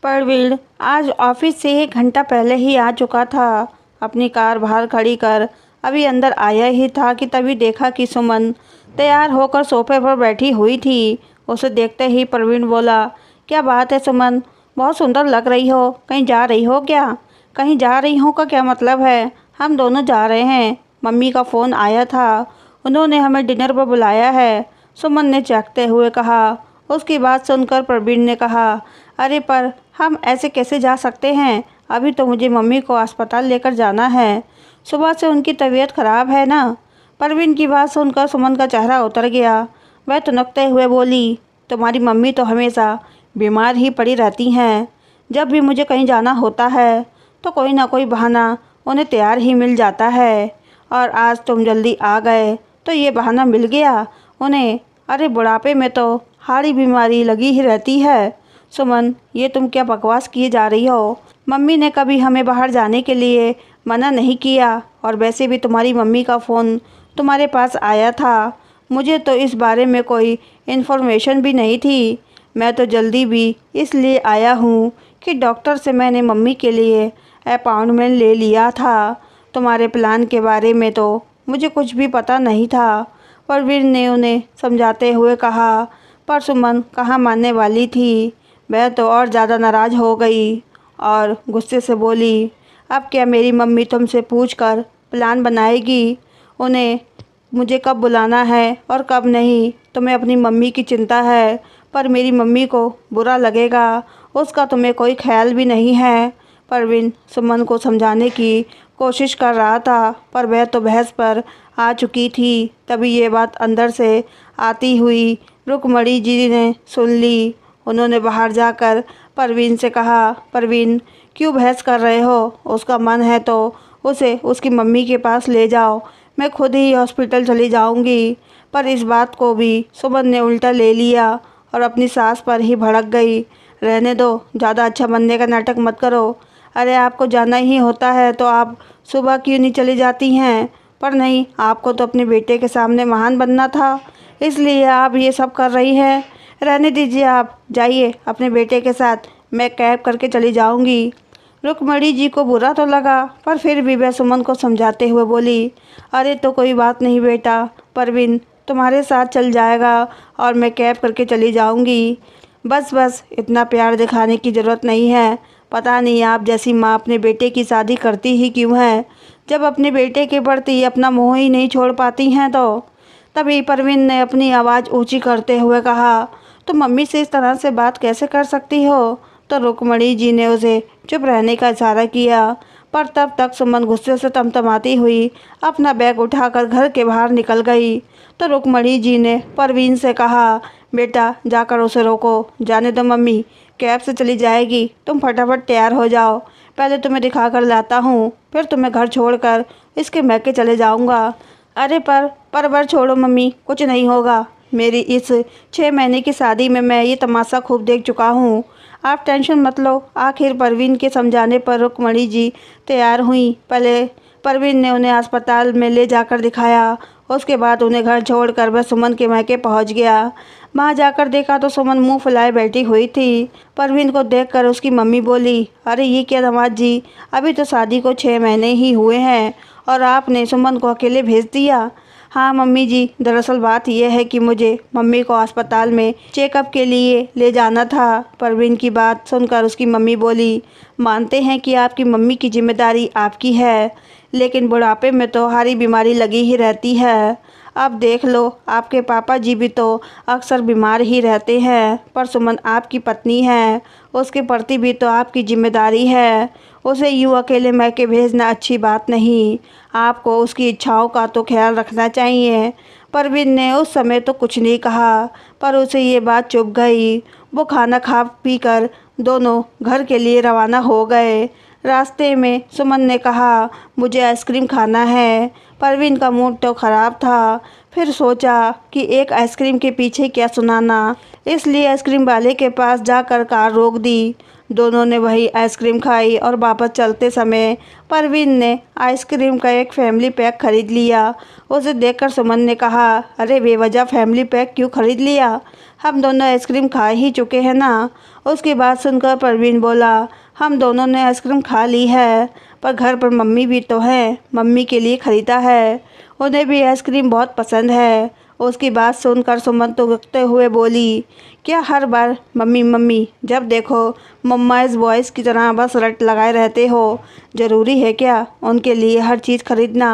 परवीन आज ऑफिस से 1 घंटा पहले ही आ चुका था। अपनी कार बाहर खड़ी कर अभी अंदर आया ही था कि तभी देखा कि सुमन तैयार होकर सोफे पर बैठी हुई थी। उसे देखते ही परवीन बोला, क्या बात है सुमन, बहुत सुंदर लग रही हो। कहीं जा रही हो क्या? कहीं जा रही हो का क्या मतलब है? हम दोनों जा रहे हैं। मम्मी का फ़ोन आया था, उन्होंने हमें डिनर पर बुलाया है, सुमन ने चौंकते हुए कहा। उसकी बात सुनकर परवीन ने कहा, अरे पर हम ऐसे कैसे जा सकते हैं? अभी तो मुझे मम्मी को अस्पताल लेकर जाना है। सुबह से उनकी तबीयत खराब है ना। परवीन की बात सुनकर सुमन का चेहरा उतर गया। वह तुनकते हुए बोली, तुम्हारी मम्मी तो हमेशा बीमार ही पड़ी रहती हैं। जब भी मुझे कहीं जाना होता है तो कोई ना कोई बहाना उन्हें तैयार ही मिल जाता है, और आज तुम जल्दी आ गए तो ये बहाना मिल गया उन्हें। अरे बुढ़ापे में तो हारी बीमारी लगी ही रहती है। सुमन, ये तुम क्या बकवास किए जा रही हो? मम्मी ने कभी हमें बाहर जाने के लिए मना नहीं किया, और वैसे भी तुम्हारी मम्मी का फ़ोन तुम्हारे पास आया था। मुझे तो इस बारे में कोई इन्फॉर्मेशन भी नहीं थी। मैं तो जल्दी भी इसलिए आया हूँ कि डॉक्टर से मैंने मम्मी के लिए अपॉइंटमेंट ले लिया था। तुम्हारे प्लान के बारे में तो मुझे कुछ भी पता नहीं था, परवीन ने उन्हें समझाते हुए कहा। पर सुमन कहाँ मानने वाली थी। वह तो और ज़्यादा नाराज़ हो गई और गुस्से से बोली, अब क्या मेरी मम्मी तुमसे पूछकर प्लान बनाएगी उन्हें मुझे कब बुलाना है और कब नहीं? तुम्हें अपनी मम्मी की चिंता है, पर मेरी मम्मी को बुरा लगेगा, उसका तुम्हें कोई ख्याल भी नहीं है। परवीन सुमन को समझाने की कोशिश कर रहा था, पर वह तो बहस पर आ चुकी थी। तभी ये बात अंदर से आती हुई रुक्मणी जी ने सुन ली। उन्होंने बाहर जाकर परवीन से कहा, परवीन क्यों बहस कर रहे हो? उसका मन है तो उसे उसकी मम्मी के पास ले जाओ, मैं खुद ही हॉस्पिटल चली जाऊंगी। पर इस बात को भी सुमन ने उल्टा ले लिया और अपनी सास पर ही भड़क गई। रहने दो, ज़्यादा अच्छा बनने का नाटक मत करो। अरे आपको जाना ही होता है तो आप सुबह क्यों नहीं चली जाती हैं? पर नहीं, आपको तो अपने बेटे के सामने महान बनना था, इसलिए आप ये सब कर रही हैं। रहने दीजिए, आप जाइए अपने बेटे के साथ, मैं कैब करके चली जाऊंगी। रुक्मणी जी को बुरा तो लगा, पर फिर भी वह सुमन को समझाते हुए बोली, अरे तो कोई बात नहीं बेटा, परवीन तुम्हारे साथ चल जाएगा और मैं कैब करके चली जाऊंगी। बस बस इतना प्यार दिखाने की ज़रूरत नहीं है। पता नहीं आप जैसी माँ अपने बेटे की शादी करती ही क्यों है, जब अपने बेटे के प्रति अपना मोह ही नहीं छोड़ पाती हैं तो। तभी परवीन ने अपनी आवाज़ ऊंची करते हुए कहा, तो मम्मी से इस तरह से बात कैसे कर सकती हो? तो रुक्मणी जी ने उसे चुप रहने का इशारा किया, पर तब तक सुमन गुस्से से तमतमाती हुई अपना बैग उठाकर घर के बाहर निकल गई। तो रुक्मणी जी ने परवीन से कहा, बेटा जाकर उसे रोको, जाने दो, मम्मी कैब से चली जाएगी, तुम फटाफट तैयार हो जाओ। पहले तुम्हें दिखा कर लाता हूँ, फिर तुम्हें घर छोड़कर इसके मैके चले जाऊँगा। अरे पर छोड़ो मम्मी, कुछ नहीं होगा। मेरी इस 6 महीने की शादी में मैं ये तमाशा खूब देख चुका हूँ, आप टेंशन मत लो। आखिर परवीन के समझाने पर रुक्मणी जी तैयार हुई। पहले परवीन ने उन्हें अस्पताल में ले जाकर दिखाया, उसके बाद उन्हें घर छोड़कर वह सुमन के मैके पहुंच गया। वहाँ जाकर देखा तो सुमन मुंह फुलाए बैठी हुई थी। परवीन को देखकर उसकी मम्मी बोली, अरे ये क्या दामाद जी, अभी तो शादी को 6 महीने ही हुए हैं और आपने सुमन को अकेले भेज दिया। हाँ मम्मी जी, दरअसल बात यह है कि मुझे मम्मी को अस्पताल में चेकअप के लिए ले जाना था। परवीन की बात सुनकर उसकी मम्मी बोली, मानते हैं कि आपकी मम्मी की जिम्मेदारी आपकी है, लेकिन बुढ़ापे में तो हारी बीमारी लगी ही रहती है। अब देख लो, आपके पापा जी भी तो अक्सर बीमार ही रहते हैं, पर सुमन आपकी पत्नी है, उसके प्रति भी तो आपकी जिम्मेदारी है। उसे यूँ अकेले मैके भेजना अच्छी बात नहीं। आपको उसकी इच्छाओं का तो ख्याल रखना चाहिए। परवीन ने उस समय तो कुछ नहीं कहा, पर उसे ये बात चुभ गई। वो खाना खा पी कर दोनों घर के लिए रवाना हो गए। रास्ते में सुमन ने कहा, मुझे आइसक्रीम खाना है, परवीन का मूड तो ख़राब था। फिर सोचा कि एक आइसक्रीम के पीछे क्या सुनाना, इसलिए आइसक्रीम वाले के पास जाकर कार रोक दी। दोनों ने वही आइसक्रीम खाई और वापस चलते समय परवीन ने आइसक्रीम का एक फैमिली पैक खरीद लिया। उसे देखकर सुमन ने कहा, अरे बेवजह फैमिली पैक क्यों खरीद लिया? हम दोनों आइसक्रीम खा ही चुके हैं ना। उसकी बात सुनकर परवीन बोला, हम दोनों ने आइसक्रीम खा ली है, पर घर पर मम्मी भी तो है, मम्मी के लिए ख़रीदा है, उन्हें भी आइसक्रीम बहुत पसंद है। उसकी बात सुनकर सुमन तो रुकते हुए बोली, क्या हर बार मम्मी मम्मी जब देखो मम्मा इस बॉयज़ की तरह बस रट लगाए रहते हो? ज़रूरी है क्या उनके लिए हर चीज़ खरीदना?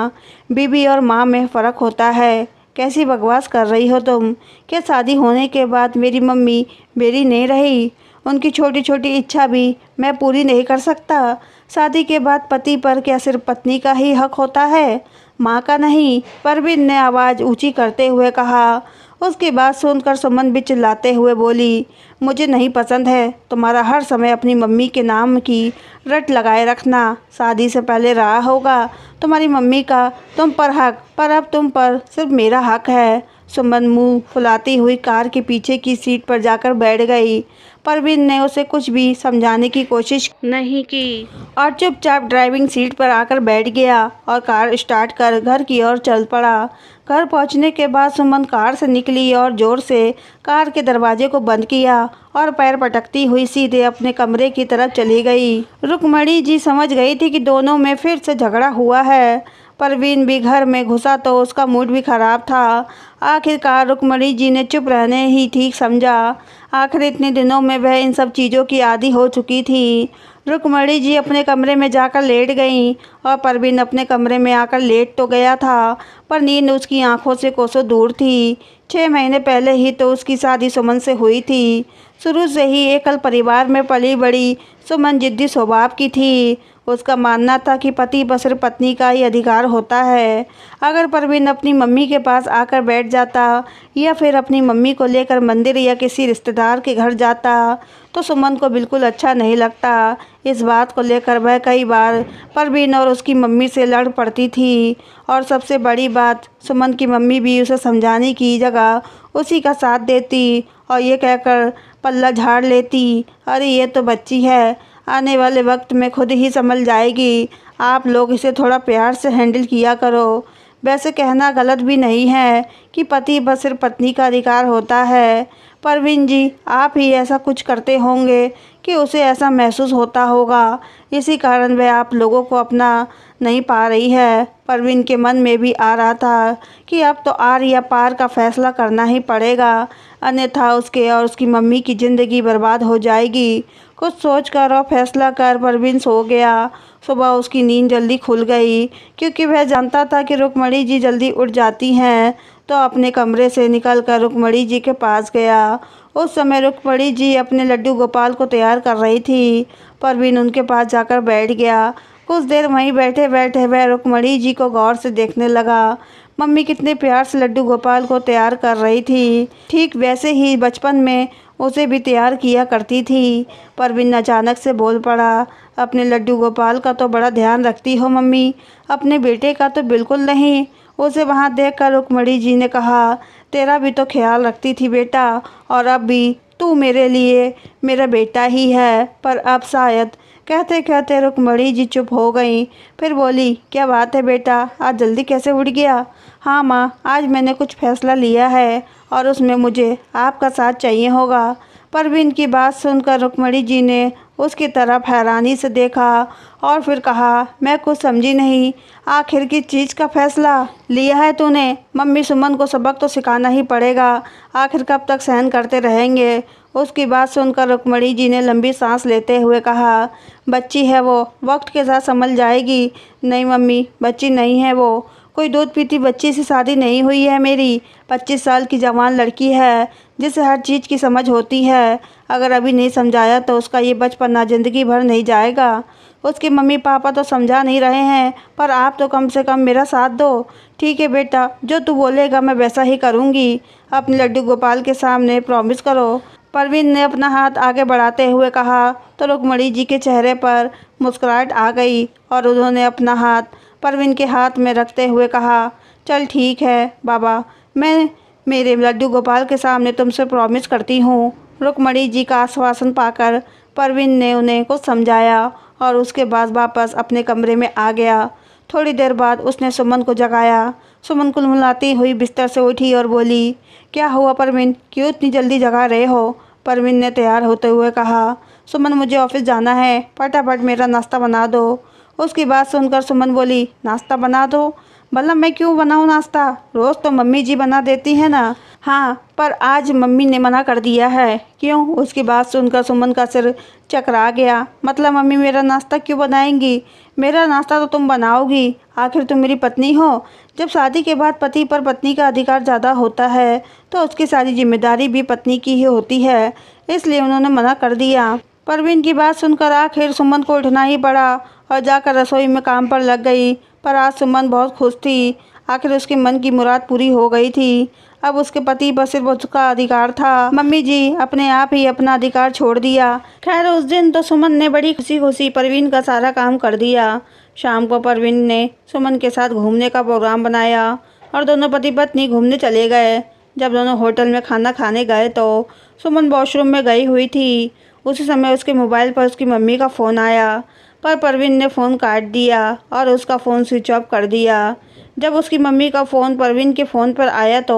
बीबी और माँ में फ़र्क होता है। कैसी बकवास कर रही हो तुम? क्या शादी होने के बाद मेरी मम्मी मेरी नहीं रही? उनकी छोटी छोटी इच्छा भी मैं पूरी नहीं कर सकता? शादी के बाद पति पर क्या सिर्फ पत्नी का ही हक होता है, माँ का नहीं? परवीन ने आवाज़ ऊंची करते हुए कहा। उसकी बात सुनकर सुमन भी चिल्लाते हुए बोली, मुझे नहीं पसंद है तुम्हारा हर समय अपनी मम्मी के नाम की रट लगाए रखना। शादी से पहले रहा होगा तुम्हारी मम्मी का तुम पर हक, पर अब तुम पर सिर्फ मेरा हक है। सुमन मुंह फुलाती हुई कार के पीछे की सीट पर जाकर बैठ गई। परवीन ने उसे कुछ भी समझाने की कोशिश नहीं की और चुपचाप ड्राइविंग सीट पर आकर बैठ गया और कार स्टार्ट कर घर की ओर चल पड़ा। घर पहुंचने के बाद सुमन कार से निकली और ज़ोर से कार के दरवाजे को बंद किया और पैर पटकती हुई सीधे अपने कमरे की तरफ चली गई। रुक्मणी जी समझ गई थी कि दोनों में फिर से झगड़ा हुआ है। परवीन भी घर में घुसा तो उसका मूड भी ख़राब था। आखिरकार रुक्मणी जी ने चुप रहने ही ठीक समझा। आखिर इतने दिनों में वह इन सब चीज़ों की आदी हो चुकी थी। रुक्मणी जी अपने कमरे में जाकर लेट गईं और परवीन अपने कमरे में आकर लेट तो गया था, पर नींद उसकी आंखों से कोसों दूर थी। 6 महीने पहले ही तो उसकी शादी सुमन से हुई थी। शुरू से ही एकल परिवार में पली बड़ी सुमन जिद्दी स्वभाव की थी। उसका मानना था कि पति पर सिर्फ पत्नी का ही अधिकार होता है। अगर परवीन अपनी मम्मी के पास आकर बैठ जाता या फिर अपनी मम्मी को लेकर मंदिर या किसी रिश्तेदार के घर जाता तो सुमन को बिल्कुल अच्छा नहीं लगता। इस बात को लेकर वह कई बार परवीन और उसकी मम्मी से लड़ पड़ती थी और सबसे बड़ी बात, सुमन की मम्मी भी उसे समझाने की जगह उसी का साथ देती और ये कहकर पल्ला झाड़ लेती, अरे ये तो बच्ची है, आने वाले वक्त में खुद ही संभल जाएगी, आप लोग इसे थोड़ा प्यार से हैंडल किया करो। वैसे कहना गलत भी नहीं है कि पति पर सिर्फ पत्नी का अधिकार होता है। परवीन जी, आप ही ऐसा कुछ करते होंगे कि उसे ऐसा महसूस होता होगा, इसी कारण वह आप लोगों को अपना नहीं पा रही है। परवीन के मन में भी आ रहा था कि अब तो आर या पार का फैसला करना ही पड़ेगा, अन्यथा उसके और उसकी मम्मी की ज़िंदगी बर्बाद हो जाएगी। कुछ सोचकर और फैसला कर परवीन सो गया। सुबह उसकी नींद जल्दी खुल गई क्योंकि वह जानता था कि रुक्मणी जी जल्दी उठ जाती हैं, तो अपने कमरे से निकलकर रुक्मणी जी के पास गया। उस समय रुक्मणी जी अपने लड्डू गोपाल को तैयार कर रही थी। परवीन उनके पास जाकर बैठ गया। कुछ देर वहीं बैठे बैठे वह रुक्मणी जी को गौर से देखने लगा। मम्मी कितने प्यार से लड्डू गोपाल को तैयार कर रही थी, ठीक वैसे ही बचपन में उसे भी तैयार किया करती थी। परवीन अचानक से बोल पड़ा, अपने लड्डू गोपाल का तो बड़ा ध्यान रखती हो मम्मी, अपने बेटे का तो बिल्कुल नहीं। उसे वहाँ देखकर रुक्मणी जी ने कहा, तेरा भी तो ख्याल रखती थी बेटा, और अब भी तू मेरे लिए मेरा बेटा ही है, पर अब शायद। कहते कहते रुक्मणी जी चुप हो गई। फिर बोली, क्या बात है बेटा, आज जल्दी कैसे उठ गया? हाँ माँ, आज मैंने कुछ फैसला लिया है और उसमें मुझे आपका साथ चाहिए होगा। परवीन की बात सुनकर रुक्मणी जी ने उसकी तरफ हैरानी से देखा और फिर कहा, मैं कुछ समझी नहीं, आखिर किस चीज़ का फैसला लिया है तूने? मम्मी सुमन को सबक तो सिखाना ही पड़ेगा, आखिर कब तक सहन करते रहेंगे? उसकी बात सुनकर रुक्मणी जी ने लंबी सांस लेते हुए कहा, बच्ची है वो, वक्त के साथ संभल जाएगी। नहीं मम्मी, बच्ची नहीं है वो, कोई दूध पीती बच्ची से शादी नहीं हुई है मेरी। 25 साल की जवान लड़की है जिसे हर चीज़ की समझ होती है। अगर अभी नहीं समझाया तो उसका ये बचपना ज़िंदगी भर नहीं जाएगा। उसके मम्मी पापा तो समझा नहीं रहे हैं, पर आप तो कम से कम मेरा साथ दो। ठीक है बेटा, जो तू बोलेगा मैं वैसा ही करूँगी। अपने लड्डू गोपाल के सामने प्रॉमिस करो। परवीन ने अपना हाथ आगे बढ़ाते हुए कहा तो रुक्मणी जी के चेहरे पर मुस्कुराहट आ गई और उन्होंने अपना हाथ परवीन के हाथ में रखते हुए कहा, चल ठीक है बाबा, मैं मेरे लड्डू गोपाल के सामने तुमसे प्रॉमिस करती हूँ। रुक्मणी जी का आश्वासन पाकर परवीन ने उन्हें कुछ समझाया और उसके बाद वापस अपने कमरे में आ गया। थोड़ी देर बाद उसने सुमन को जगाया। सुमन कुलमुलाती हुई बिस्तर से उठी और बोली, क्या हुआ परवीन, क्यों इतनी जल्दी जगा रहे हो? परवीन ने तैयार होते हुए कहा, सुमन मुझे ऑफिस जाना है, फटाफट मेरा नाश्ता बना दो। उसकी बात सुनकर सुमन बोली, नाश्ता बना दो? भला मैं क्यों बनाऊँ नाश्ता? रोज़ तो मम्मी जी बना देती है ना। हाँ, पर आज मम्मी ने मना कर दिया है। क्यों? उसकी बात सुनकर सुमन का सिर चकरा गया। मतलब मम्मी मेरा नाश्ता क्यों बनाएंगी? मेरा नाश्ता तो तुम बनाओगी, आखिर तुम मेरी पत्नी हो। जब शादी के बाद पति पर पत्नी का अधिकार ज़्यादा होता है तो उसकी सारी जिम्मेदारी भी पत्नी की ही होती है, इसलिए उन्होंने मना कर दिया। परवीन की बात सुनकर आखिर सुमन को उठना ही पड़ा और जाकर रसोई में काम पर लग गई। पर आज सुमन बहुत खुश थी, आखिर उसके मन की मुराद पूरी हो गई थी। अब उसके पति पर सिर्फ उसका अधिकार था। मम्मी जी अपने आप ही अपना अधिकार छोड़ दिया। खैर उस दिन तो सुमन ने बड़ी खुशी खुशी परवीन का सारा काम कर दिया। शाम को परवीन ने सुमन के साथ घूमने का प्रोग्राम बनाया और दोनों पति पत्नी घूमने चले गए। जब दोनों होटल में खाना खाने गए तो सुमन वॉशरूम में गई हुई थी। उसी समय उसके मोबाइल पर उसकी मम्मी का फ़ोन आया, पर परवीन ने फ़ोन काट दिया और उसका फ़ोन स्विच ऑफ कर दिया। जब उसकी मम्मी का फ़ोन परवीन के फ़ोन पर आया तो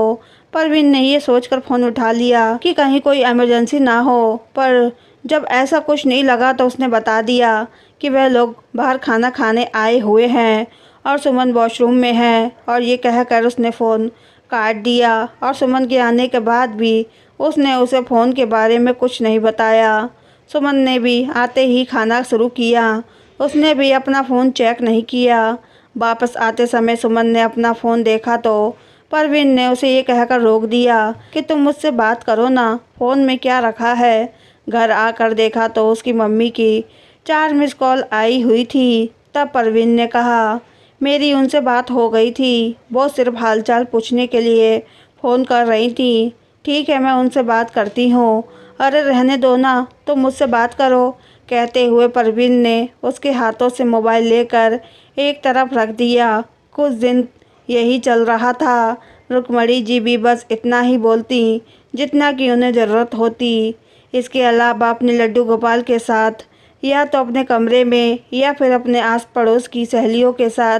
परवीन ने ये सोचकर फ़ोन उठा लिया कि कहीं कोई इमरजेंसी ना हो, पर जब ऐसा कुछ नहीं लगा तो उसने बता दिया कि वह लोग बाहर खाना खाने आए हुए हैं और सुमन वॉशरूम में है, और ये कहकर उसने फ़ोन काट दिया। और सुमन के आने के बाद भी उसने उसे फ़ोन के बारे में कुछ नहीं बताया। सुमन ने भी आते ही खाना शुरू किया। उसने भी अपना फ़ोन चेक नहीं किया। वापस आते समय सुमन ने अपना फ़ोन देखा तो परवीन ने उसे ये कहकर रोक दिया कि तुम मुझसे बात करो ना, फ़ोन में क्या रखा है। घर आकर देखा तो उसकी मम्मी की 4 मिस कॉल आई हुई थी। तब परवीन ने कहा, मेरी उनसे बात हो गई थी, वो सिर्फ हालचाल पूछने के लिए फ़ोन कर रही थी। ठीक है, मैं उनसे बात करती हूँ। अरे रहने दो ना, तुम मुझसे बात करो, कहते हुए परवीन ने उसके हाथों से मोबाइल लेकर एक तरफ रख दिया। कुछ दिन यही चल रहा था। रुक्मणी जी भी बस इतना ही बोलती जितना कि उन्हें ज़रूरत होती। इसके अलावा अपने लड्डू गोपाल के साथ या तो अपने कमरे में या फिर अपने आस पड़ोस की सहेलियों के साथ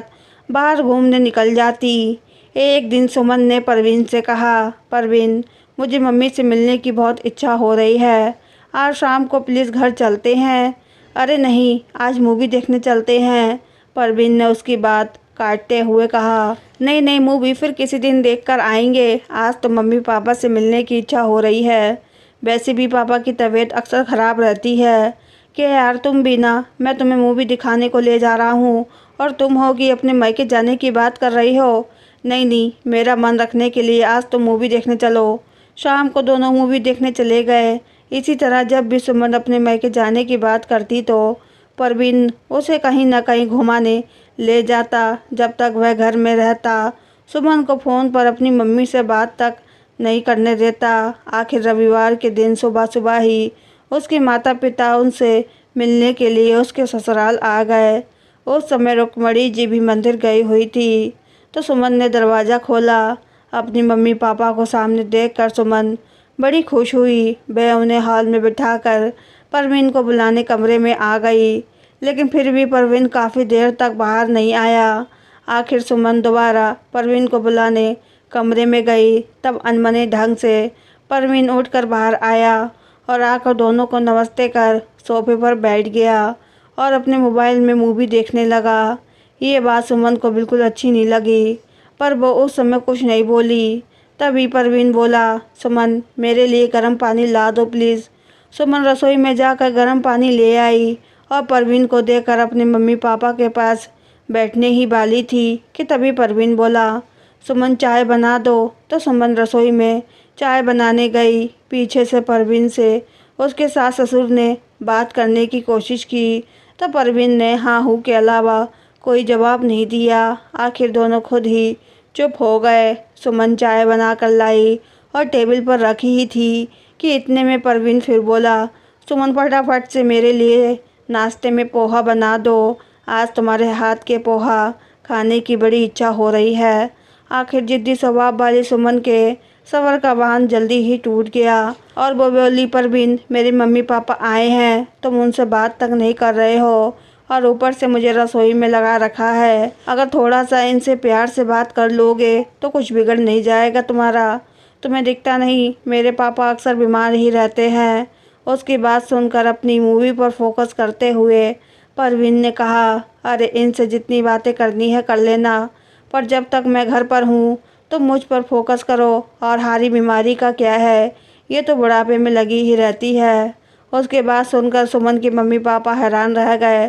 बाहर घूमने निकल जाती। एक दिन सुमन ने परवीन से कहा, परवीन मुझे मम्मी से मिलने की बहुत इच्छा हो रही है, आज शाम को प्लीज़ घर चलते हैं। अरे नहीं, आज मूवी देखने चलते हैं। परवीन ने उसकी बात काटते हुए कहा, नहीं नहीं, मूवी फिर किसी दिन देखकर आएंगे, आज तो मम्मी पापा से मिलने की इच्छा हो रही है। वैसे भी पापा की तबीयत अक्सर ख़राब रहती है। कि यार तुम भी ना, मैं तुम्हें मूवी दिखाने को ले जा रहा हूँ और तुम होगी अपने मायके जाने की बात कर रही हो। नहीं नहीं, मेरा मन रखने के लिए आज तो मूवी देखने चलो। शाम को दोनों मूवी देखने चले गए। इसी तरह जब भी सुमन अपने मायके जाने की बात करती तो परवीन उसे कहीं ना कहीं घुमाने ले जाता। जब तक वह घर में रहता सुमन को फ़ोन पर अपनी मम्मी से बात तक नहीं करने देता। आखिर रविवार के दिन सुबह सुबह ही उसके माता पिता उनसे मिलने के लिए उसके ससुराल आ गए। उस समय रुक्मणी जी भी मंदिर गई हुई थी तो सुमन ने दरवाज़ा खोला। अपनी मम्मी पापा को सामने देखकर सुमन बड़ी खुश हुई। वह उन्हें हॉल में बिठाकर परवीन को बुलाने कमरे में आ गई, लेकिन फिर भी परवीन काफ़ी देर तक बाहर नहीं आया। आखिर सुमन दोबारा परवीन को बुलाने कमरे में गई। तब अनमने ढंग से परवीन उठकर बाहर आया और आकर दोनों को नमस्ते कर सोफे पर बैठ गया और अपने मोबाइल में मूवी देखने लगा। ये बात सुमन को बिल्कुल अच्छी नहीं लगी, पर वो उस समय कुछ नहीं बोली। तभी परवीन बोला, सुमन मेरे लिए गर्म पानी ला दो प्लीज़। सुमन रसोई में जाकर गर्म पानी ले आई और परवीन को देखकर अपने मम्मी पापा के पास बैठने ही वाली थी कि तभी परवीन बोला, सुमन चाय बना दो। तो सुमन रसोई में चाय बनाने गई। पीछे से परवीन से उसके सास ससुर ने बात करने की कोशिश की तो परवीन ने हाँ हूँ के अलावा कोई जवाब नहीं दिया। आखिर दोनों खुद ही चुप हो गए। सुमन चाय बना कर लाई और टेबल पर रखी ही थी कि इतने में परवीन फिर बोला, सुमन फटाफट से मेरे लिए नाश्ते में पोहा बना दो, आज तुम्हारे हाथ के पोहा खाने की बड़ी इच्छा हो रही है। आखिर जिद्दी स्वभाव वाली सुमन के सबर का बांध जल्दी ही टूट गया और वो बोली, परवीन मेरे मम्मी पापा आए हैं, तुम उनसे बात तक नहीं कर रहे हो और ऊपर से मुझे रसोई में लगा रखा है। अगर थोड़ा सा इनसे प्यार से बात कर लोगे तो कुछ बिगड़ नहीं जाएगा तुम्हारा। तुम्हें दिखता नहीं मेरे पापा अक्सर बीमार ही रहते हैं। उसकी बात सुनकर अपनी मूवी पर फोकस करते हुए परवीन ने कहा, अरे इनसे जितनी बातें करनी है कर लेना, पर जब तक मैं घर पर हूँ तो मुझ पर फोकस करो। और हारी बीमारी का क्या है, ये तो बुढ़ापे में लगी ही रहती है। उसके बाद सुनकर सुमन के मम्मी पापा हैरान रह गए।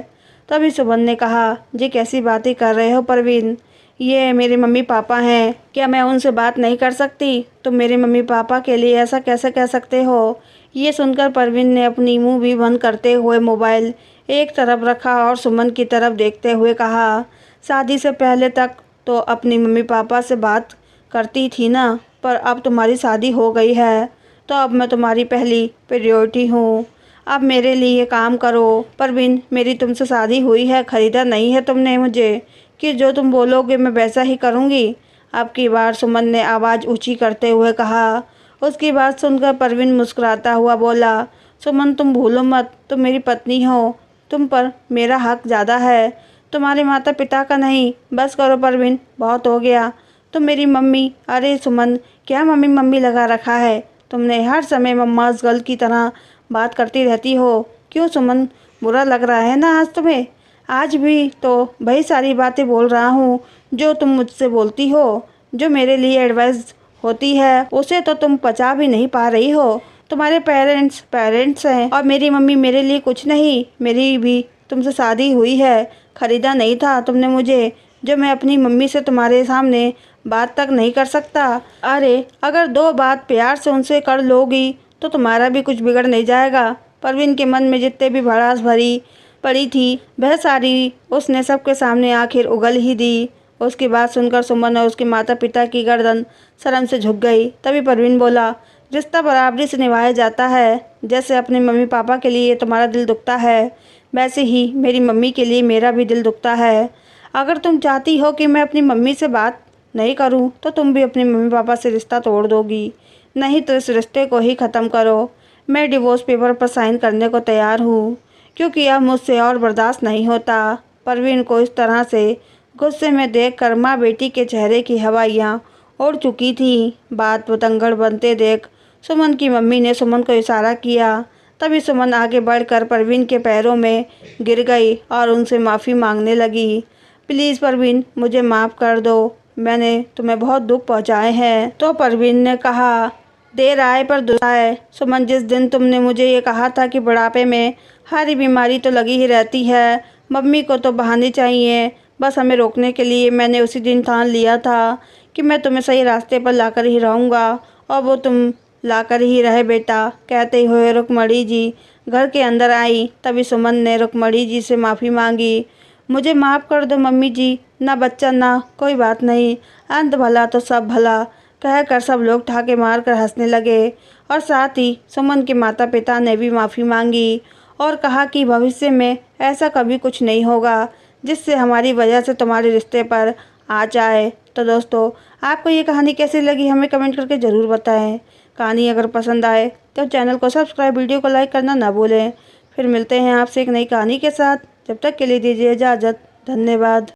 तभी सुमन ने कहा, जी कैसी बातें कर रहे हो परवीन, ये मेरे मम्मी पापा हैं, क्या मैं उनसे बात नहीं कर सकती? तुम मेरे मम्मी पापा के लिए ऐसा कैसे कह सकते हो? ये सुनकर परवीन ने अपनी मुंह भी बंद करते हुए मोबाइल एक तरफ रखा और सुमन की तरफ देखते हुए कहा, शादी से पहले तक तो अपनी मम्मी पापा से बात करती थी ना, पर अब तुम्हारी शादी हो गई है तो अब मैं तुम्हारी पहली प्रायोरिटी हूँ। अब मेरे लिए काम करो। परवीन मेरी तुमसे शादी हुई है, ख़रीदा नहीं है तुमने मुझे कि जो तुम बोलोगे मैं वैसा ही करूँगी। अब की बार सुमन ने आवाज़ ऊंची करते हुए कहा। उसकी बात सुनकर परवीन मुस्कुराता हुआ बोला, सुमन तुम भूलो मत, तुम मेरी पत्नी हो, तुम पर मेरा हक ज़्यादा है, तुम्हारे माता पिता का नहीं। बस करो परवीन, बहुत हो गया। तुम मेरी मम्मी, अरे सुमन क्या मम्मी मम्मी लगा रखा है तुमने, हर समय मम्माज़ गर्ल की तरह बात करती रहती हो। क्यों सुमन, बुरा लग रहा है ना आज तुम्हें? आज भी तो वही सारी बातें बोल रहा हूँ जो तुम मुझसे बोलती हो। जो मेरे लिए एडवाइस होती है उसे तो तुम पचा भी नहीं पा रही हो। तुम्हारे पेरेंट्स हैं और मेरी मम्मी मेरे लिए कुछ नहीं। मेरी भी तुमसे शादी हुई है, ख़रीदा नहीं था तुमने मुझे, जो मैं अपनी मम्मी से तुम्हारे सामने बात तक नहीं कर सकता। अरे अगर दो बात प्यार से उनसे कर लोगी तो तुम्हारा भी कुछ बिगड़ नहीं जाएगा। परवीन के मन में जितने भी भड़ास भरी पड़ी थी वह सारी उसने सबके सामने आखिर उगल ही दी। उसकी बात सुनकर सुमन और उसके माता पिता की गर्दन शर्म से झुक गई। तभी परवीन बोला, रिश्ता बराबरी से निभाया जाता है। जैसे अपने मम्मी पापा के लिए तुम्हारा दिल दुखता है वैसे ही मेरी मम्मी के लिए मेरा भी दिल दुखता है। अगर तुम चाहती हो कि मैं अपनी मम्मी से बात नहीं करूं तो तुम भी अपने मम्मी पापा से रिश्ता तोड़ दोगी, नहीं तो इस रिश्ते को ही ख़त्म करो। मैं डिवोर्स पेपर पर साइन करने को तैयार हूँ, क्योंकि अब मुझसे और बर्दाश्त नहीं होता। परवीन को इस तरह से गुस्से में देखकर माँ बेटी के चेहरे की हवाइयाँ उड़ चुकी थी। बात बतंगड़ बनते देख सुमन की मम्मी ने सुमन को इशारा किया। तभी सुमन आगे बढ़कर परवीन के पैरों में गिर गई और उनसे माफ़ी मांगने लगी। प्लीज़ परवीन मुझे माफ़ कर दो, मैंने तुम्हें बहुत दुख पहुंचाए हैं। तो परवीन ने कहा, देर आए पर दुरुस्त आए। सुमन जिस दिन तुमने मुझे ये कहा था कि बुढ़ापे में हर बीमारी तो लगी ही रहती है, मम्मी को तो बहाने चाहिए बस हमें रोकने के लिए, मैंने उसी दिन ठान लिया था कि मैं तुम्हें सही रास्ते पर लाकर ही रहूँगा और वो तुम लाकर ही रहे बेटा। कहते हुए रुक्मणी जी घर के अंदर आई। तभी सुमन ने रुक्मणी जी से माफ़ी मांगी। मुझे माफ़ कर दो मम्मी जी, ना बच्चा ना कोई बात नहीं, अंत भला तो सब भला, कहकर सब लोग ठाके मारकर हंसने लगे। और साथ ही सुमन के माता पिता ने भी माफ़ी मांगी और कहा कि भविष्य में ऐसा कभी कुछ नहीं होगा जिससे हमारी वजह से तुम्हारे रिश्ते पर आ जाए। तो दोस्तों आपको ये कहानी कैसी लगी हमें कमेंट करके ज़रूर बताएं। कहानी अगर पसंद आए तो चैनल को सब्सक्राइब, वीडियो को लाइक करना ना भूलें। फिर मिलते हैं आपसे एक नई कहानी के साथ, जब तक के लिए दीजिए इजाज़त। धन्यवाद।